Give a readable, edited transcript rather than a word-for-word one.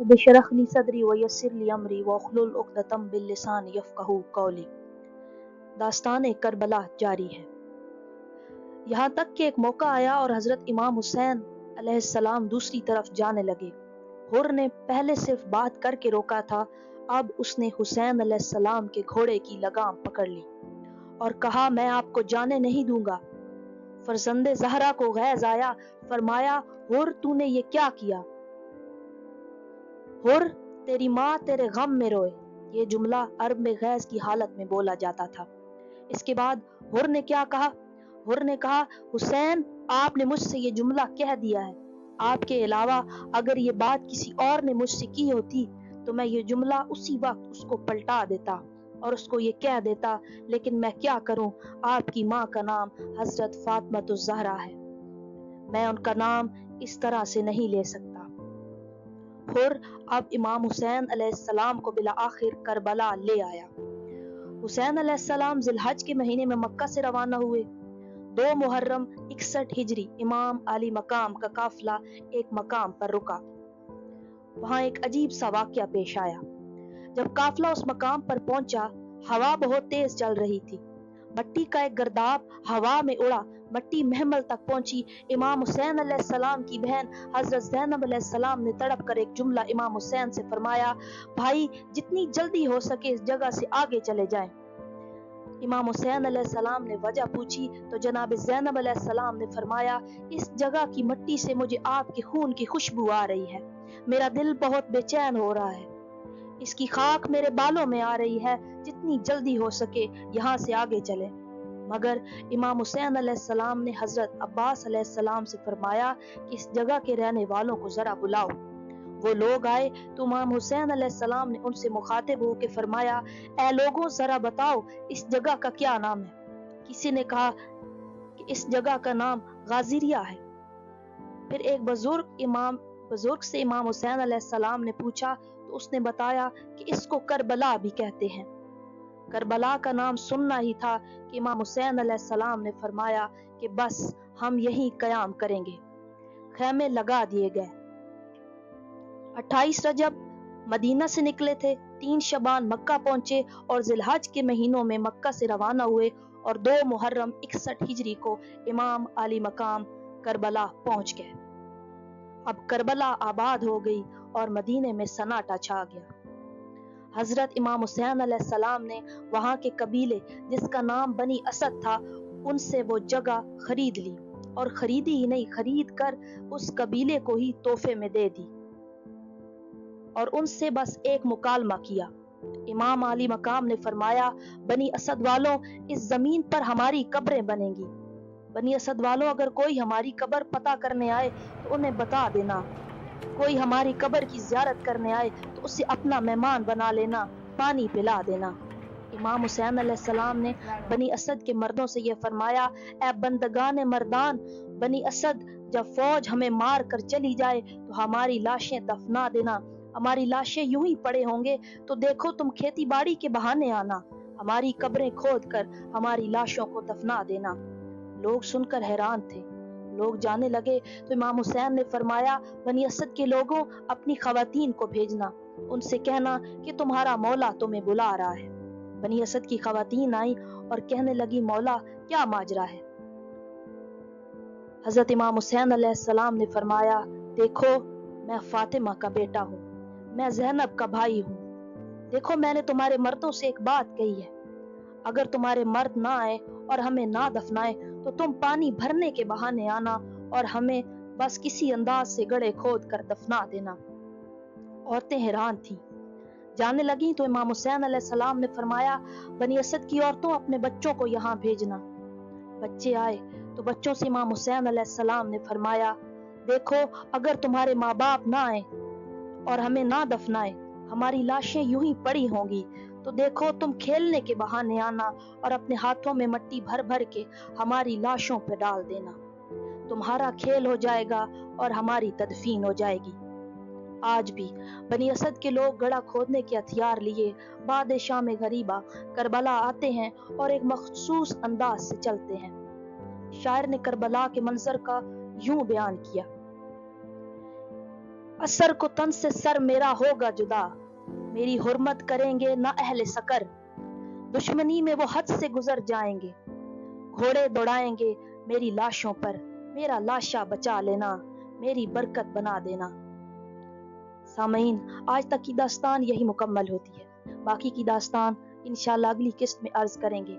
बिशरह ली सदरी व यस्सिर ली अमरी वहलुल उक़दतम बिल लिसान यफ़क़हू क़ौली। दास्तान करबला जारी है। यहाँ तक कि एक मौका आया और हज़रत इमाम हुसैन अलैहिस्सलाम दूसरी तरफ जाने लगे। हुर ने पहले सिर्फ बात करके रोका था, अब उसने हुसैन अलैहिस्सलाम के घोड़े की लगाम पकड़ ली और कहा, मैं आपको जाने नहीं दूंगा। फरजंदे ज़हरा को गैज़ आया, फरमाया, हुर तूने ये क्या किया? हुर तेरी माँ तेरे गम में रोए। ये जुमला अरब में गैज़ की हालत में बोला जाता था। इसके बाद हुर ने क्या कहा? हुर ने कहा, हुसैन आपने मुझसे ये जुमला कह दिया है, आपके अलावा अगर ये बात किसी और ने मुझसे की होती तो मैं ये जुमला उसी वक्त उसको पलटा देता और उसको ये कह देता, लेकिन मैं क्या करूं, आपकी माँ का नाम हजरत फातिमातुज़ ज़हरा है, मैं उनका नाम इस तरह से नहीं ले सकता। हुर अब इमाम हुसैन अलैहिस्सलाम को बिला आखिर करबला ले आया। हुसैन अलैहिस्सलाम जिलहज के महीने में मक्का से रवाना हुए। 2 मुहर्रम 61 हिजरी इमाम अली मकाम का काफिला एक मकाम पर रुका। वहां एक अजीब सा वाकया पेश आया। जब काफिला उस मकाम पर पहुंचा, हवा बहुत तेज चल रही थी। मट्टी का एक गर्दाब हवा में उड़ा, मट्टी महमल तक पहुंची। इमाम हुसैन अलैहिस्सलाम की बहन हजरत ज़ैनब अलैहिस्सलाम ने तड़प कर एक जुमला इमाम हुसैन से फरमाया, भाई जितनी जल्दी हो सके इस जगह से आगे चले जाएं। इमाम हुसैन अलैहिस्सलाम ने वजह पूछी तो जनाब ज़ैनब अलैहिस्सलाम ने फरमाया, इस जगह की मिट्टी से मुझे आपके खून की खुशबू आ रही है, मेरा दिल बहुत बेचैन हो रहा है, इसकी खाक मेरे बालों में आ रही है, जितनी जल्दी हो सके यहाँ से आगे चले। मगर इमाम हुसैन अलैहिस्सलाम ने हजरत अब्बास अलैहिस्सलाम से फरमाया कि इस जगह के रहने वालों को जरा बुलाओ। वो लोग आए तो इमाम हुसैन अलैहिस्सलाम ने उनसे मुखातिब होकर फरमाया, ऐ लोगों जरा बताओ इस जगह का क्या नाम है? किसी ने कहा कि इस जगह का नाम गाजिरिया है। फिर एक बुजुर्ग से इमाम हुसैन अलैहिस्सलाम ने पूछा तो उसने बताया कि इसको करबला भी कहते हैं। करबला का नाम सुनना ही था कि इमाम हुसैन अलैहिस्सलाम ने फरमाया कि बस हम यहीं कयाम करेंगे। खैमे लगा दिए गए। 28 रजब मदीना से निकले थे, 3 शबान मक्का पहुंचे और जिलहज के महीनों में मक्का से रवाना हुए और 2 मुहर्रम 61 हिजरी को इमाम अली मकाम करबला पहुंच गए। अब करबला आबाद हो गई और मदीने में सन्नाटा छा गया। हजरत इमाम हुसैन अलैहिस्सलाम ने वहां के कबीले जिसका नाम बनी असद था उनसे वो जगह खरीद ली और खरीदी ही नहीं, खरीद कर उस कबीले को ही तोहफे में दे दी और उनसे बस एक मुकालमा किया। इमाम अली मकाम ने फरमाया, बनी असद वालों, इस जमीन पर हमारी कब्रें बनेंगी। बनी असद वालों, अगर कोई हमारी कब्र पता करने आए तो उन्हें बता देना, कोई हमारी कब्र की ज़ियारत करने आए तो उसे अपना मेहमान बना लेना, पानी पिला देना। इमाम हुसैन अलैहिस्सलाम ने बनी असद के मर्दों से यह फरमाया, ऐ बंदगान मर्दान, बनी असद, जब फौज हमें मार कर चली जाए तो हमारी लाशें दफना देना। हमारी लाशें यूं ही पड़े होंगे तो देखो तुम खेती बाड़ी के बहाने आना, हमारी कब्रें खोद कर हमारी लाशों को दफना देना। लोग सुनकर हैरान थे। लोग जाने लगे तो इमाम हुसैन ने फरमाया, बनी असद के लोगों, अपनी खवातीन को भेजना, उनसे कहना कि तुम्हारा मौला तुम्हें बुला रहा है। बनी असद की खवातीन आई और कहने लगी, मौला क्या माजरा है? हजरत इमाम हुसैन अलैहिस्सलाम ने फरमाया, देखो मैं फातिमा का बेटा हूँ, मैं ज़ैनब का भाई हूँ। देखो मैंने तुम्हारे मर्दों से एक बात कही है, अगर तुम्हारे मर्द ना आए और हमें ना दफनाए तो तुम पानी भरने के बहाने आना और हमें बस किसी अंदाज से गड़े खोद कर दफना देना। औरतें हैरान थीं। जाने लगी तो इमाम हुसैन अलैहिस्सलाम ने फरमाया, बनी असद की औरतों, अपने बच्चों को यहाँ भेजना। बच्चे आए तो बच्चों से इमाम हुसैन अलैहिस्सलाम ने फरमाया, देखो अगर तुम्हारे माँ बाप ना आए और हमें ना दफनाए, हमारी लाशें यूं ही पड़ी होंगी, तो देखो तुम खेलने के बहाने आना और अपने हाथों में मिट्टी भर भर के हमारी लाशों पर डाल देना। तुम्हारा खेल हो जाएगा और हमारी तदफीन हो जाएगी। आज भी बनी असद के लोग गड़ा खोदने के हथियार लिए बाद शाम गरीबा करबला आते हैं और एक मखसूस अंदाज से चलते हैं। शायर ने करबला के मंजर का यूं बयान किया, असर को तन से सर मेरा होगा जुदा, मेरी हुर्मत करेंगे ना अहले सकर, दुश्मनी में वो हद से गुजर जाएंगे, घोड़े दौड़ाएंगे मेरी लाशों पर, मेरा लाशा बचा लेना, मेरी बरकत बना देना। सामीन, आज तक की दास्तान यही मुकम्मल होती है। बाकी की दास्तान इंशाल्लाह अगली किस्त में अर्ज करेंगे।